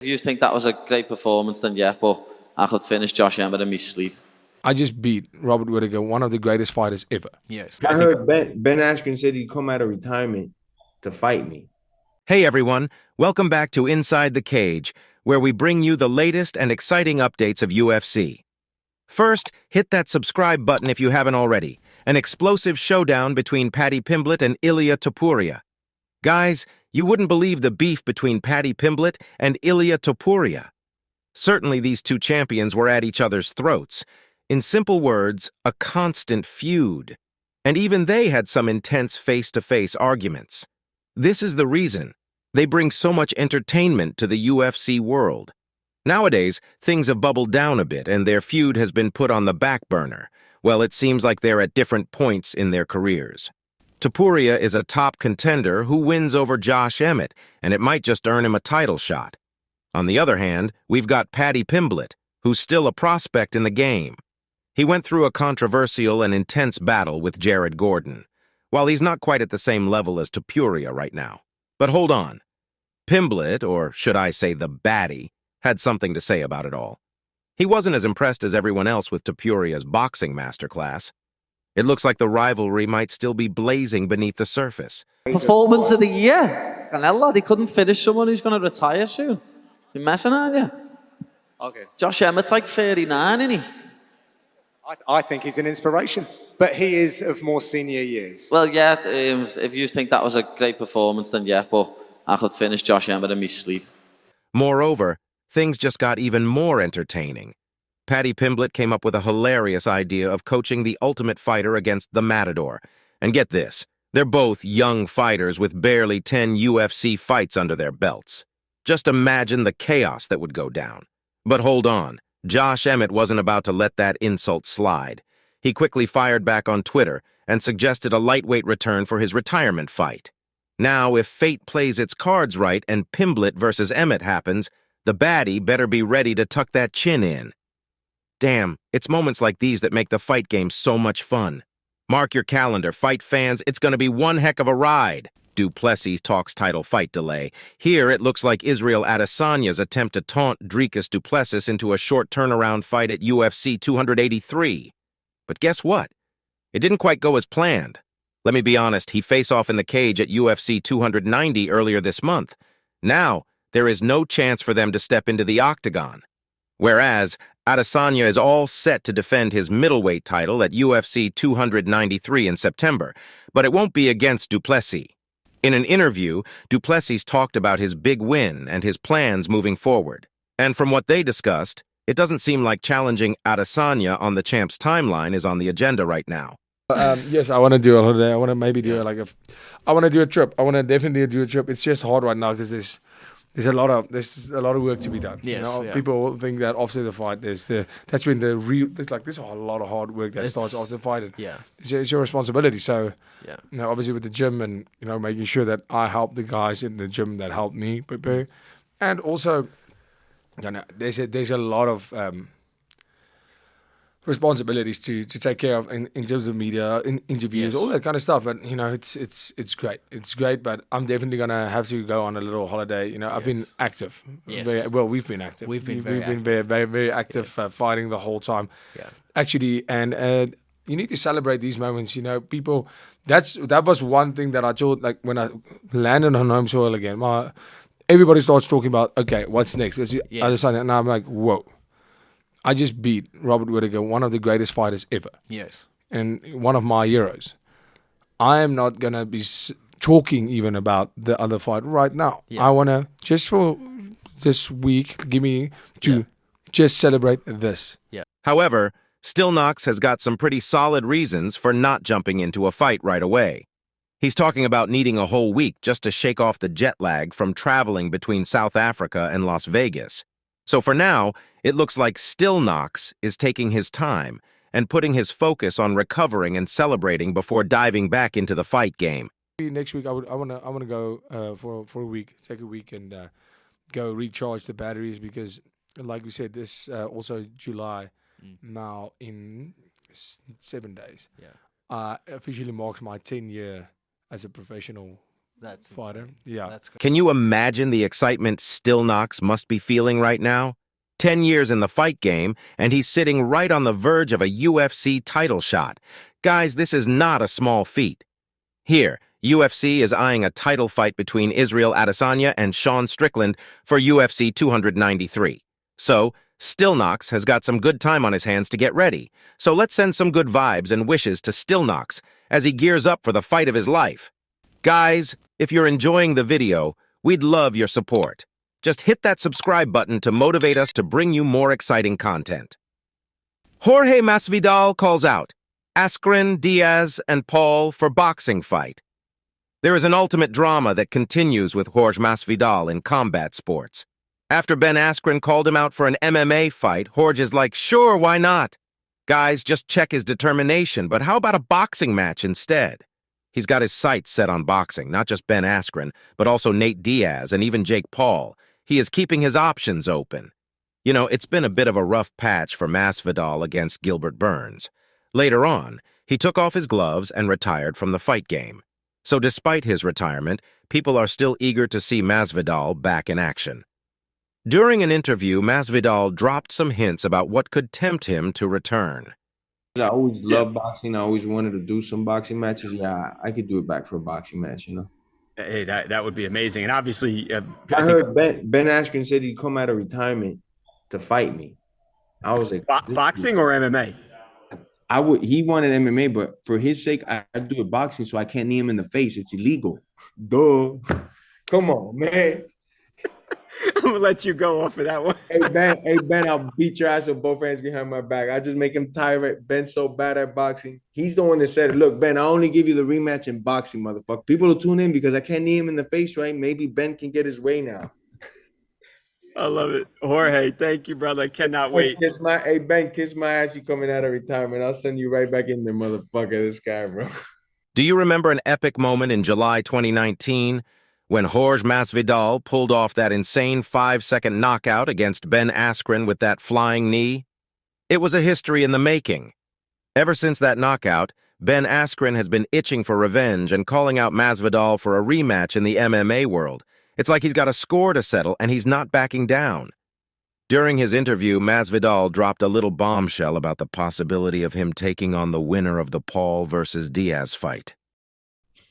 If you think that was a great performance, then yeah, but I could finish Josh Emmett in my sleep. I just beat Robert Whittaker, one of the greatest fighters ever. Yes. I heard Ben Askren said he'd come out of retirement to fight me. Hey everyone, welcome back to Inside the Cage, where we bring you the latest and exciting updates of UFC. First, hit that subscribe button if you haven't already. An explosive showdown between Paddy Pimblett and Ilia Topuria. Guys, you wouldn't believe the beef between Paddy Pimblett and Ilia Topuria. Certainly these two champions were at each other's throats. In simple words, a constant feud. And even they had some intense face-to-face arguments. This is the reason. They bring so much entertainment to the UFC world. Nowadays, things have bubbled down a bit and their feud has been put on the back burner. Well, it seems like they're at different points in their careers. Topuria is a top contender who wins over Josh Emmett, and it might just earn him a title shot. On the other hand, we've got Paddy Pimblett, who's still a prospect in the game. He went through a controversial and intense battle with Jared Gordon. While he's not quite at the same level as Topuria right now. But hold on. Pimblett, or should I say the baddie, had something to say about it all. He wasn't as impressed as everyone else with Topuria's boxing masterclass. It looks like the rivalry might still be blazing beneath the surface. Performance of the year. Canelo, they couldn't finish someone who's going to retire soon. You're messing, aren't you? Okay. Josh Emmett's like 39, isn't he? I think he's an inspiration, but he is of more senior years. Well, yeah, if you think that was a great performance, then yeah, but I could finish Josh Emmett in my sleep. Moreover, things just got even more entertaining. Paddy Pimblett came up with a hilarious idea of coaching the Ultimate Fighter against the Matador. And get this, they're both young fighters with barely 10 UFC fights under their belts. Just imagine the chaos that would go down. But hold on, Josh Emmett wasn't about to let that insult slide. He quickly fired back on Twitter and suggested a lightweight return for his retirement fight. Now, if fate plays its cards right and Pimblett versus Emmett happens, the baddie better be ready to tuck that chin in. Damn, it's moments like these that make the fight game so much fun. Mark your calendar, fight fans, it's going to be one heck of a ride. Plessis talks title fight delay. Here, it looks like Israel Adesanya's attempt to taunt Dricus Plessis into a short turnaround fight at UFC 283. But guess what? It didn't quite go as planned. Let me be honest, he faced off in the cage at UFC 290 earlier this month. Now, there is no chance for them to step into the octagon. Whereas, Adesanya is all set to defend his middleweight title at UFC 293 in September, but it won't be against Plessis. In an interview, Plessis talked about his big win and his plans moving forward. And from what they discussed, it doesn't seem like challenging Adesanya on the champ's timeline is on the agenda right now. Yes, I want to do a holiday. I want to maybe do I want to do a trip. I want to definitely do a trip. It's just hard right now because there's a lot of work to be done. Yes, you know? yeah. People think that after the fight, there's a lot of hard work that starts after the fight. And Yeah. it's your responsibility. So, Yeah. you know, obviously with the gym and making sure that I help the guys in the gym that help me prepare, and also, there's a lot of responsibilities to take care of in terms of media, in interviews, Yes. all that kind of stuff. But it's great. It's great. But I'm definitely gonna have to go on a little holiday. I've been active. Yes. We've been active. We've been very, very, very active, fighting the whole time. Yeah. Actually, and you need to celebrate these moments. People. That was one thing that I thought. Like when I landed on home soil again, everybody starts talking about, okay, what's next? Adesanya, and I'm like, whoa. I just beat Robert Whittaker, one of the greatest fighters ever. Yes. And one of my heroes. I am not going to be talking even about the other fight right now. Yeah. I want to, just for this week, give me to just celebrate this. Yeah. However, Stillknox has got some pretty solid reasons for not jumping into a fight right away. He's talking about needing a whole week just to shake off the jet lag from traveling between South Africa and Las Vegas. So for now, it looks like Stillknox is taking his time and putting his focus on recovering and celebrating before diving back into the fight game. Next week, I want to go for a week, take a week and go recharge the batteries because, like we said, this also July now in 7 days. Yeah. Officially marks my 10-year as a professional That's fighter. insane. Yeah. That's great. Can you imagine the excitement Stillknox must be feeling right now? 10 years in the fight game, and he's sitting right on the verge of a UFC title shot. Guys, this is not a small feat. Here, UFC is eyeing a title fight between Israel Adesanya and Sean Strickland for UFC 293. So, Stillknox has got some good time on his hands to get ready. So let's send some good vibes and wishes to Stillknox as he gears up for the fight of his life. Guys, if you're enjoying the video, we'd love your support. Just hit that subscribe button to motivate us to bring you more exciting content. Jorge Masvidal calls out Askren, Diaz, and Paul for boxing fight. There is an ultimate drama that continues with Jorge Masvidal in combat sports. After Ben Askren called him out for an MMA fight, Jorge is like, sure, why not? Guys, just check his determination, but how about a boxing match instead? He's got his sights set on boxing, not just Ben Askren, but also Nate Diaz and even Jake Paul. He is keeping his options open. You know, it's been a bit of a rough patch for Masvidal against Gilbert Burns. Later on, he took off his gloves and retired from the fight game. So despite his retirement, people are still eager to see Masvidal back in action. During an interview, Masvidal dropped some hints about what could tempt him to return. I always loved boxing. I always wanted to do some boxing matches. Yeah, I could do it back for a boxing match, you know. Hey, that would be amazing. And obviously, I heard Ben Askren said he'd come out of retirement to fight me. I was like, boxing or MMA? He wanted MMA, but for his sake, I'd do it boxing so I can't knee him in the face. It's illegal. Duh. Come on, man. I'm gonna let you go off of that one. Hey Ben, I'll beat your ass with both hands behind my back. I just make him tired. Ben's so bad at boxing. He's the one that said, look, Ben, I only give you the rematch in boxing, motherfucker. People will tune in because I can't knee him in the face, right? Maybe Ben can get his way now. I love it. Jorge, thank you, brother. I cannot wait. Ben, kiss my ass. You coming out of retirement. I'll send you right back in there, motherfucker, this guy, bro. Do you remember an epic moment in July 2019 when Jorge Masvidal pulled off that insane 5-second knockout against Ben Askren with that flying knee? It was a history in the making. Ever since that knockout, Ben Askren has been itching for revenge and calling out Masvidal for a rematch in the MMA world. It's like he's got a score to settle and he's not backing down. During his interview, Masvidal dropped a little bombshell about the possibility of him taking on the winner of the Paul versus Diaz fight.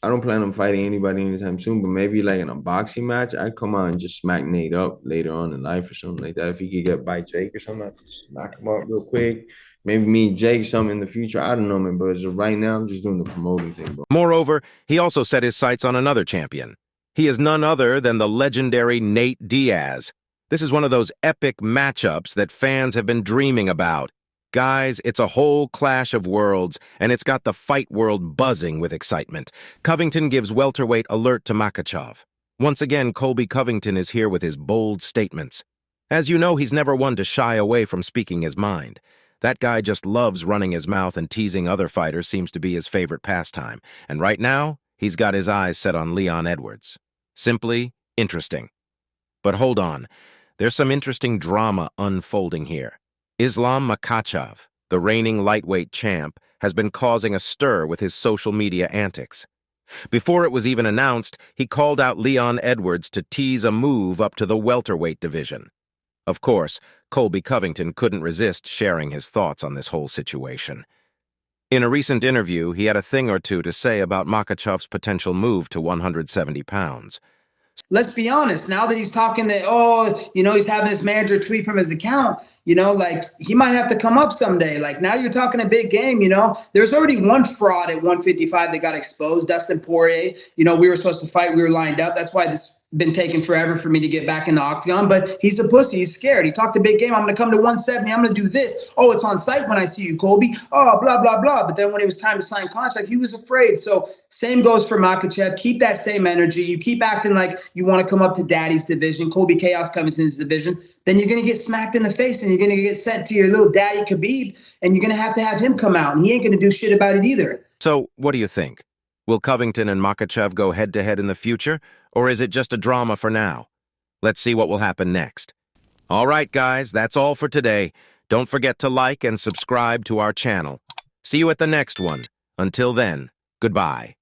I don't plan on fighting anybody anytime soon, but maybe like in a boxing match, I'd come on and just smack Nate up later on in life or something like that. If he could get by Jake or something, I'd smack him up real quick. Maybe me and Jake something in the future. I don't know, man, but as of right now, I'm just doing the promoting thing, bro. Moreover, he also set his sights on another champion. He is none other than the legendary Nate Diaz. This is one of those epic matchups that fans have been dreaming about. Guys, it's a whole clash of worlds, and it's got the fight world buzzing with excitement. Covington gives welterweight alert to Makhachev. Once again, Colby Covington is here with his bold statements. As you know, he's never one to shy away from speaking his mind. That guy just loves running his mouth, and teasing other fighters seems to be his favorite pastime. And right now, he's got his eyes set on Leon Edwards. Simply interesting. But hold on, there's some interesting drama unfolding here. Islam Makhachev, the reigning lightweight champ, has been causing a stir with his social media antics. Before it was even announced, he called out Leon Edwards to tease a move up to the welterweight division. Of course, Colby Covington couldn't resist sharing his thoughts on this whole situation. In a recent interview, he had a thing or two to say about Makhachev's potential move to 170 pounds. Let's be honest, now that he's talking that, he's having his manager tweet from his account, he might have to come up someday. Like, now you're talking a big game, There's already one fraud at 155 that got exposed, Dustin Poirier. We were supposed to fight. We were lined up. That's why this been taking forever for me to get back in the octagon. But he's a pussy. He's scared. He talked a big game. I'm going to come to 170. I'm going to do this. Oh, it's on site when I see you, Colby. Oh, blah, blah, blah. But then when it was time to sign contract, he was afraid. So same goes for Makhachev. Keep that same energy. You keep acting like you want to come up to Daddy's division, Colby Chaos Covington's division. Then you're going to get smacked in the face and you're going to get sent to your little daddy Khabib, and you're going to have him come out, and he ain't going to do shit about it either. So what do you think? Will Covington and Makhachev go head-to-head in the future, or is it just a drama for now? Let's see what will happen next. All right, guys, that's all for today. Don't forget to like and subscribe to our channel. See you at the next one. Until then, goodbye.